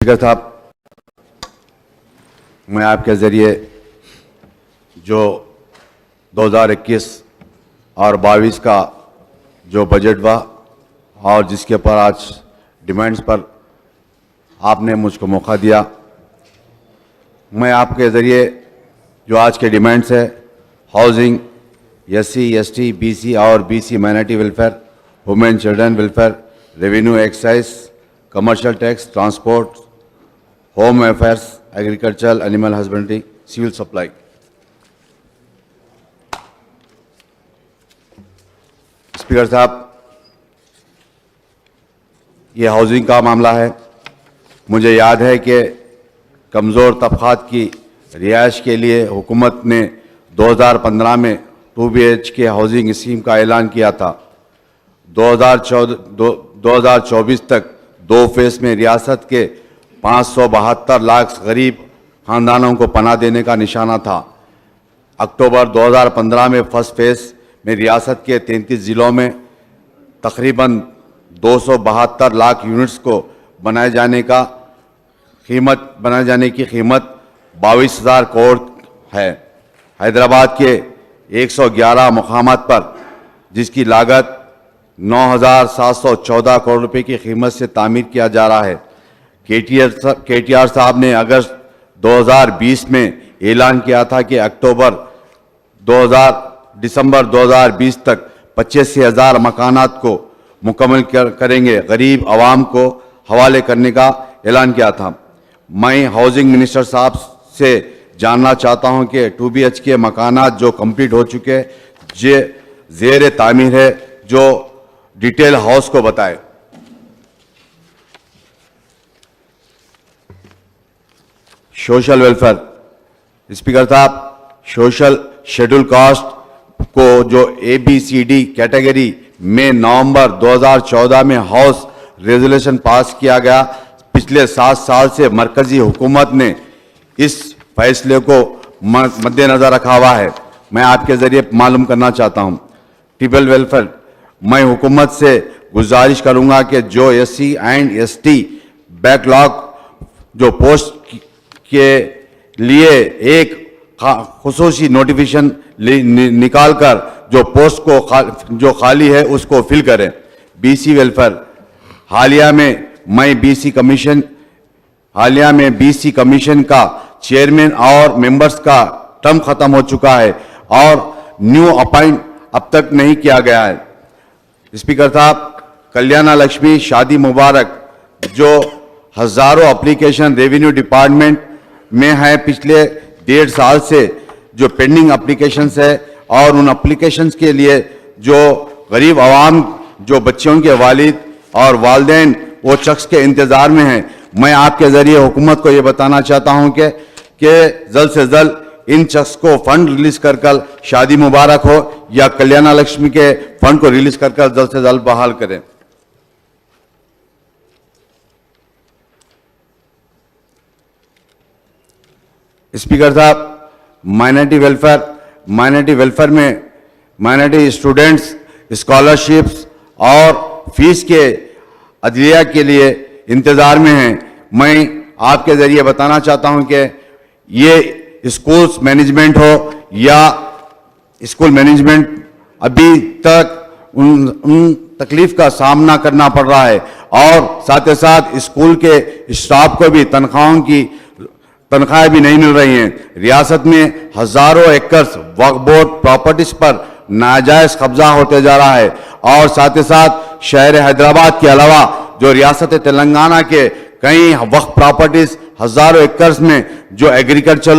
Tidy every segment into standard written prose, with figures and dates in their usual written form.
Speaker साहब, मैं आपके ज़रिए जो 2021 और 22 का जो बजट हुआ और जिसके ऊपर आज डिमांड्स पर आपने मुझको मौका दिया, मैं आपके ज़रिए जो आज के डिमांड्स है हाउसिंग, SC, ST, BC और BC minority welfare, women children welfare, revenue excise, commercial tax, transport, home affairs, agriculture, animal husbandry, civil supply. Speaker साहब, ये हाउसिंग का मामला है। मुझे याद है कि कमज़ोर तबक़ात की रिहाइश के लिए हुकूमत ने 2015 में 2 BHK हाउसिंग स्कीम का ऐलान किया था। 2024 तक 2 फेज़ में रियासत के 572 लाख गरीब ख़ानदानों को पनाह देने का निशाना था। अक्टूबर 2015 में फर्स्ट फेज़ में रियासत के 33 ज़िलों में तकरीबन 272 लाख यूनिट्स को बनाए जाने की कीमत 22,000 करोड़ है। हैदराबाद के 111 मुकामात पर जिसकी लागत 9,714 करोड़ रुपए की कीमत से तामीर किया जा रहा है। KTR साहब ने अगस्त 2020 में ऐलान किया था कि दिसंबर 2020 तक 85,000 मकानात को मुकम्मल करेंगे, गरीब आवाम को हवाले करने का ऐलान किया था। मैं हाउसिंग मिनिस्टर साहब से जानना चाहता हूं कि 2 BHK मकानात जो कंप्लीट हो चुके जे ज़ेर तामीर है, जो डिटेल हाउस को बताए। Social welfare. स्पीकर साहब, सोशल शेड्यूल कास्ट को जो ABCD कैटेगरी में नवंबर 2014 में हाउस रेजोल्यूशन पास किया गया, पिछले 7 साल से मरकजी हुकूमत ने इस फैसले को मद्देनजर रखा हुआ है। मैं आपके जरिए मालूम करना चाहता हूं। ट्रिपल वेलफेयर, मैं हुकूमत से गुजारिश करूंगा कि जो SC एंड ST बैकलॉग जो पोस्ट के लिए एक खुसूसी नोटिफिकेशन निकालकर जो पोस्ट को जो खाली है उसको फिल करें। BC वेलफेयर, हालिया में BC कमीशन का चेयरमैन और मेंबर्स का टर्म खत्म हो चुका है और न्यू अपॉइंट अब तक नहीं किया गया है। स्पीकर साहब, कल्याणा लक्ष्मी शादी मुबारक जो हजारों एप्लीकेशन रेवेन्यू डिपार्टमेंट में है, पिछले 1.5 साल से जो पेंडिंग एप्लीकेशंस है और उन एप्लीकेशंस के लिए जो गरीब आवाम जो बच्चों के वालिद और वालिदैन वो शख्स के इंतज़ार में हैं। मैं आपके ज़रिए हुकूमत को ये बताना चाहता हूँ कि जल्द से जल्द इन शख्स को फंड रिलीज कर शादी मुबारक हो या कल्याणा लक्ष्मी के फंड को रिलीज कर जल्द से जल्द बहाल करें। स्पीकर साहब, माइनॉरिटी वेलफेयर में माइनॉरिटी स्टूडेंट्स स्कॉलरशिप्स और फीस के अदलिया के लिए इंतज़ार में हैं। मैं आपके ज़रिए बताना चाहता हूं कि ये स्कूल्स मैनेजमेंट हो या स्कूल मैनेजमेंट अभी तक उन तकलीफ का सामना करना पड़ रहा है और साथ ही साथ स्कूल के स्टाफ को भी तनख्वाहें भी नहीं मिल रही हैं। रियासत में हजारों एकड़ वक्फ बोर्ड प्रॉपर्टीज पर नाजायज कब्जा होते जा रहा है और साथ ही साथ शहर हैदराबाद के अलावा जो रियासत तेलंगाना के कई वक्फ प्रॉपर्टीज हजारों एकड़ में जो एग्रीकल्चर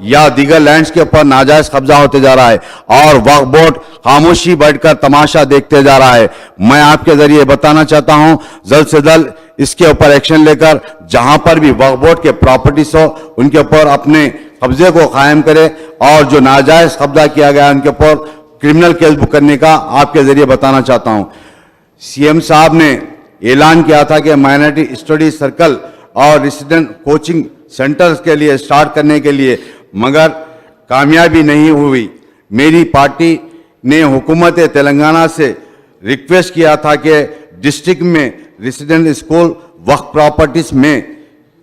या दीगर लैंड्स के ऊपर नाजायज कब्जा होते जा रहा है और वक्फ बोर्ड खामोशी बैठकर तमाशा देखते जा रहा है। मैं आपके जरिए बताना चाहता हूं, जल्द से जल्द इसके ऊपर एक्शन लेकर जहां पर भी वक्फ बोर्ड के प्रॉपर्टीज हो उनके ऊपर अपने कब्जे को कायम करे और जो नाजायज कब्जा किया गया उनके ऊपर क्रिमिनल केस बुक करने का आपके जरिए बताना चाहता हूं। CM साहब ने ऐलान किया था कि माइनॉरिटी स्टडी सर्कल और रेसिडेंट कोचिंग सेंटर्स के लिए स्टार्ट करने के लिए, मगर कामयाबी नहीं हुई। मेरी पार्टी ने हुकूमत तेलंगाना से रिक्वेस्ट किया था कि डिस्ट्रिक्ट में रेसिडेंट स्कूल वक्फ प्रॉपर्टीज में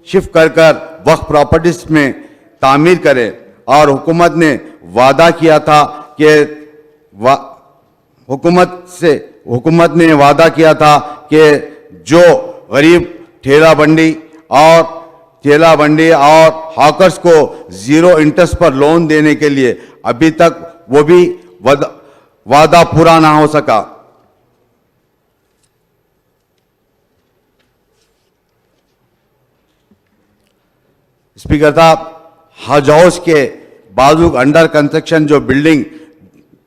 शिफ्ट कर कर वक्फ प्रॉपर्टीज में तामीर करें। और हुकूमत ने वादा किया था कि हुकूमत ने वादा किया था कि जो गरीब ठेला बंडी और हॉकर्स को 0 इंटरेस्ट पर लोन देने के लिए अभी तक वो भी वादा पूरा ना हो सका। स्पीकर साहब, हज हाउस के बाजू अंडर कंस्ट्रक्शन जो बिल्डिंग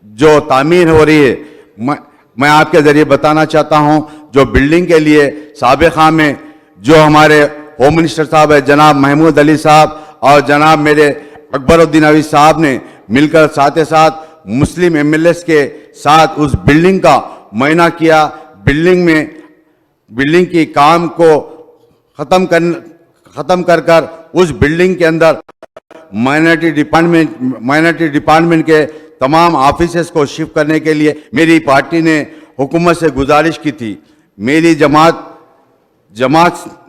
जो तामीर हो रही है, मैं आपके जरिए बताना चाहता हूं, जो बिल्डिंग के लिए साबिक़ा में जो हमारे होम मिनिस्टर साहब है जनाब महमूद अली साहब और जनाब मेरे अकबरुद्दीन अवीज़ साहब ने मिलकर साथ ही साथ मुस्लिम एमएलएस के साथ उस बिल्डिंग का मुआयना किया। बिल्डिंग की काम को ख़त्म कर उस बिल्डिंग के अंदर माइनॉरिटी डिपार्टमेंट के तमाम ऑफिसेस को शिफ्ट करने के लिए मेरी पार्टी ने हुकूमत से गुजारिश की थी। मेरी जमात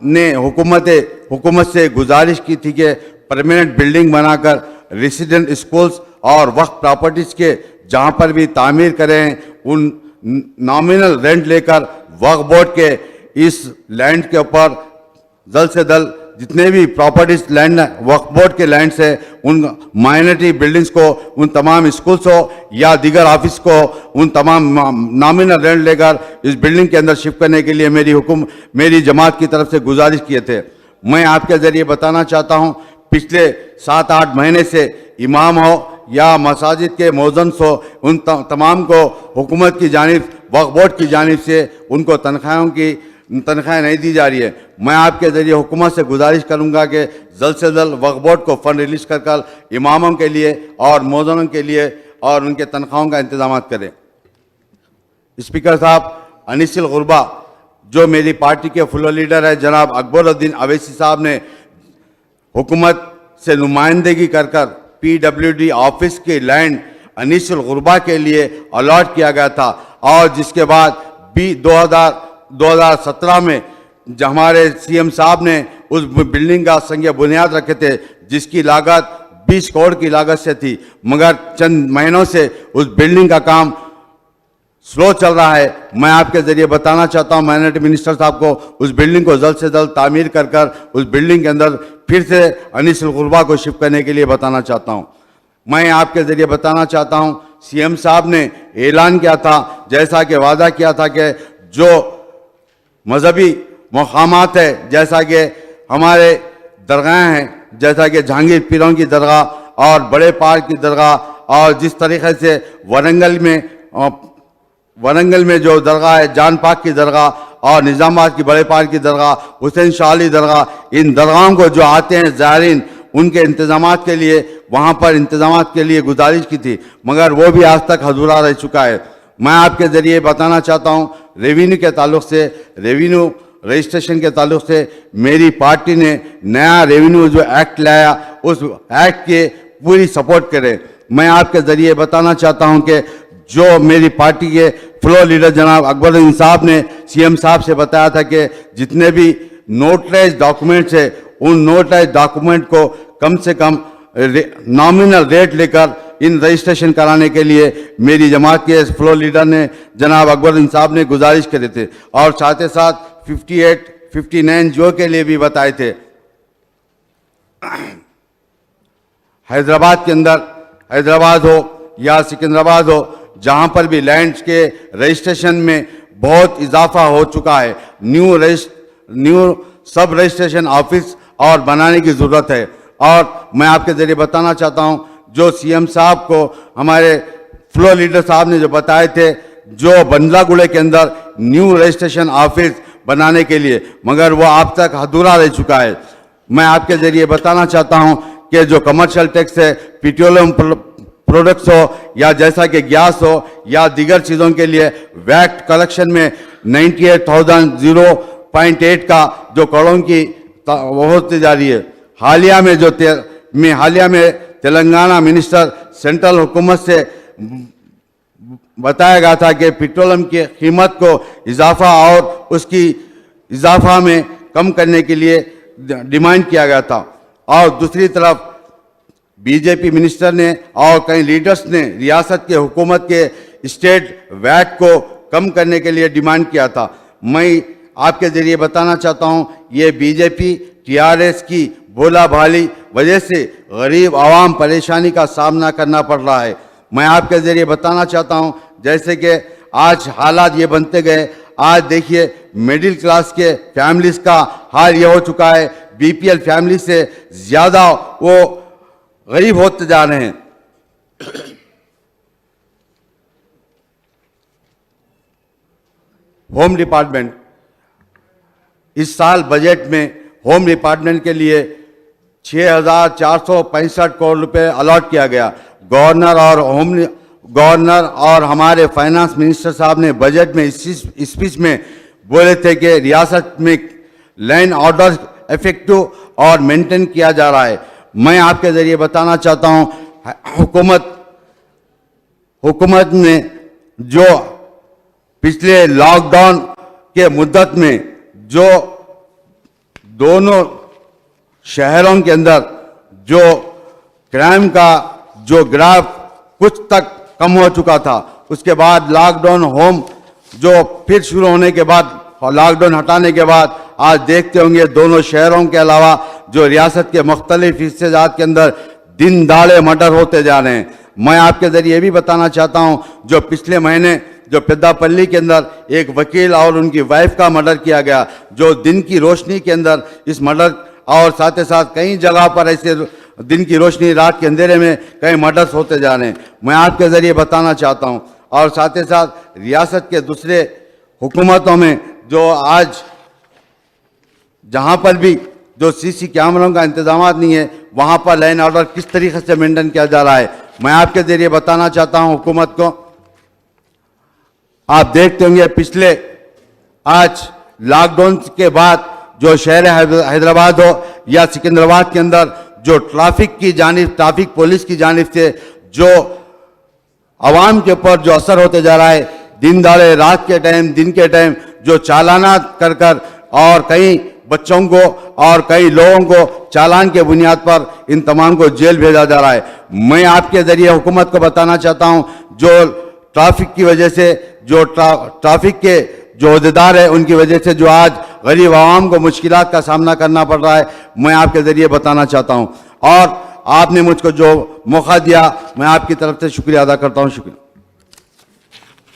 ने हुकूमत से गुजारिश की थी कि परमानेंट बिल्डिंग बनाकर रेसिडेंट स्कूल्स और वक्फ प्रॉपर्टीज़ के जहां पर भी तामीर करें, उन नॉमिनल रेंट लेकर वक्फ बोर्ड के इस लैंड के ऊपर जल्द से जल्द जितने भी प्रॉपर्टीज लैंड वक्फ बोर्ड के लैंड से उन माइनॉरिटी बिल्डिंग्स को, उन तमाम स्कूल्स हो या दीगर ऑफिस को, उन तमाम नॉमिनल रेंट लेकर इस बिल्डिंग के अंदर शिफ्ट करने के लिए मेरी जमात की तरफ से गुजारिश किए थे। मैं आपके ज़रिए बताना चाहता हूँ, पिछले 7-8 महीने से इमाम हो या मसाजिद के मौज़िन हो, उन तमाम को हुकूमत की जानिब, वक्फ बोर्ड की जानिब से उनको तनख्वाहें नहीं दी जा रही है। मैं आपके ज़रिए हुकूमत से गुजारिश करूंगा कि जल्द से जल्द वक्फ बोर्ड को फ़ंड रिलीज़ कर इमामों के लिए और मौज़िनों के लिए और उनके तनख्वाहों का इंतजाम करें। स्पीकर साहब, अनीसुल गुरबा जो मेरी पार्टी के फ्लोर लीडर है जनाब अकबरुद्दीन अवैसी साहब ने हुकूमत से नुमाइंदगी कर PWD ऑफिस की लैंड अनीसुल गुरबा के लिए अलॉट किया गया था और जिसके बाद भी 2017 में हमारे CM साहब ने उस बिल्डिंग का संग बुनियाद रखे थे, जिसकी लागत 20 करोड़ की लागत से थी, मगर चंद महीनों से उस बिल्डिंग का काम स्लो चल रहा है। मैं आपके ज़रिए बताना चाहता हूं माइनॉरिटी मिनिस्टर साहब को उस बिल्डिंग को जल्द से जल्द तामीर कर उस बिल्डिंग के अंदर फिर से अनीसुल गुरबा को शिफ्ट करने के लिए बताना चाहता हूं। मैं आपके ज़रिए बताना चाहता हूं, CM साहब ने ऐलान किया था, जैसा कि वादा किया था कि जो मजहबी मकामात है, जैसा कि हमारे दरगाह हैं, जैसा कि जहांगीर पीरों की दरगाह और बड़े पार्क की दरगाह, और जिस तरीके से वरंगल में जो दरगाह है जान पाक की दरगाह और निज़ामाबाद की बड़े पार्क की दरगाह, हुसैन शाह अली दरगाह, इन दरगाहों को जो आते हैं ज़ायरीन, उनके इंतजामात के लिए वहाँ पर इंतजामात के लिए गुजारिश की थी, मगर वो भी आज तक अधूरा रह चुका है। मैं आपके ज़रिए बताना चाहता हूँ, रेवेन्यू के ताल्लुक़ से, रेवेन्यू रजिस्ट्रेशन के ताल्लुक़ से मेरी पार्टी ने नया रेवेन्यू जो एक्ट लाया, उस एक्ट के पूरी सपोर्ट करें। मैं आपके ज़रिए बताना चाहता हूँ कि जो मेरी पार्टी के फ्लोर लीडर जनाब अकबरुद्दीन साहब ने CM साहब से बताया था कि जितने भी नोटराइज डॉक्यूमेंट्स है, उन नोटराइज डॉक्यूमेंट को कम से कम नॉमिनल रेट लेकर इन रजिस्ट्रेशन कराने के लिए मेरी जमात के फ्लोर लीडर ने जनाब अकबरुद्दीन साहब ने गुजारिश करे थे और साथ ही साथ 58-59 जो के लिए भी बताए थे। हैदराबाद के अंदर, हैदराबाद हो या सिकंदराबाद हो, जहां पर भी लैंड के रजिस्ट्रेशन में बहुत इजाफा हो चुका है। न्यू सब रजिस्ट्रेशन ऑफिस और बनाने की ज़रूरत है। और मैं आपके ज़रिए बताना चाहता हूं, जो CM साहब को हमारे फ्लोर लीडर साहब ने जो बताए थे, जो बंदलागुड़े के अंदर न्यू रजिस्ट्रेशन ऑफिस बनाने के लिए, मगर वो अब तक अधूरा रह चुका है। मैं आपके ज़रिए बताना चाहता हूं कि जो कमर्शियल टैक्स है, पेट्रोलियम प्रोडक्ट्स हो या जैसा कि गैस हो या दीगर चीज़ों के लिए वैट कलेक्शन में 98,000.8 का जो करोड़ की वो होती जा रही है। हालिया में तेलंगाना मिनिस्टर सेंट्रल हुकूमत से बताया गया था कि पेट्रोलियम की कीमत को इजाफा और उसकी इजाफा में कम करने के लिए डिमांड किया गया था। और दूसरी तरफ बीजेपी मिनिस्टर ने और कई लीडर्स ने रियासत के हुकूमत के स्टेट वैट को कम करने के लिए डिमांड किया था। मैं आपके जरिए बताना चाहता हूं, ये बीजेपी टीआरएस की भोला भाली वजह से गरीब आवाम परेशानी का सामना करना पड़ रहा है। मैं आपके जरिए बताना चाहता हूं, जैसे कि आज हालात ये बनते गए, आज देखिए मिडिल क्लास के फैमिलीज का हाल ये हो चुका है, बीपीएल फैमिली से ज़्यादा वो गरीब होते जा रहे हैं। होम डिपार्टमेंट, इस साल बजट में होम डिपार्टमेंट के लिए 6,465 करोड़ रुपए अलॉट किया गया। गवर्नर और हमारे फाइनेंस मिनिस्टर साहब ने बजट में स्पीच में बोले थे कि रियासत में लैंड ऑर्डर इफेक्टिव और मेंटेन किया जा रहा है। मैं आपके जरिए बताना चाहता हूं, हुकूमत ने जो पिछले लॉकडाउन के मुद्दत में जो दोनों शहरों के अंदर जो क्राइम का जो ग्राफ कुछ तक कम हो चुका था, उसके बाद लॉकडाउन होम जो फिर शुरू होने के बाद, लॉकडाउन हटाने के बाद आज देखते होंगे दोनों शहरों के अलावा जो रियासत के मुख्तलिफ हिस्सेजात के अंदर दिन दाड़े मर्डर होते जा रहे हैं। मैं आपके जरिए भी बताना चाहता हूं, जो पिछले महीने जो पेद्दापल्ली के अंदर एक वकील और उनकी वाइफ का मर्डर किया गया, जो दिन की रोशनी के अंदर इस मर्डर, और साथ ही साथ कई जगह पर ऐसे दिन की रोशनी रात के अंधेरे में कई मर्डर्स होते जा रहे हैं। मैं आपके जरिए बताना चाहता हूं, और साथ ही साथ रियासत के दूसरे हुकूमतों में जो आज जहां पर भी जो सीसी कैमरों का इंतजाम नहीं है, वहां पर लाइन ऑर्डर किस तरीके से मेंटेन किया जा रहा है। मैं आपके जरिए बताना चाहता हूं हुकूमत को, आप देखते होंगे पिछले आज लॉकडाउन के बाद जो शहर हैदराबाद हो या सिकंदराबाद के अंदर जो ट्रैफिक पुलिस की जानिब से जो आवाम के ऊपर जो असर होते जा रहा है, दिन दाड़े रात के टाइम दिन के टाइम जो चालाना कर कर और कई बच्चों को और कई लोगों को चालान के बुनियाद पर इन तमाम को जेल भेजा जा रहा है। मैं आपके जरिए हुकूमत को बताना चाहता हूं, जो ट्रैफिक की वजह से जो ट्रैफिक के जो अहदेदार है उनकी वजह से जो आज गरीब आवाम को मुश्किलात का सामना करना पड़ रहा है, मैं आपके जरिए बताना चाहता हूं। और आपने मुझको जो मौका दिया, मैं आपकी तरफ से शुक्रिया अदा करता हूं। शुक्रिया।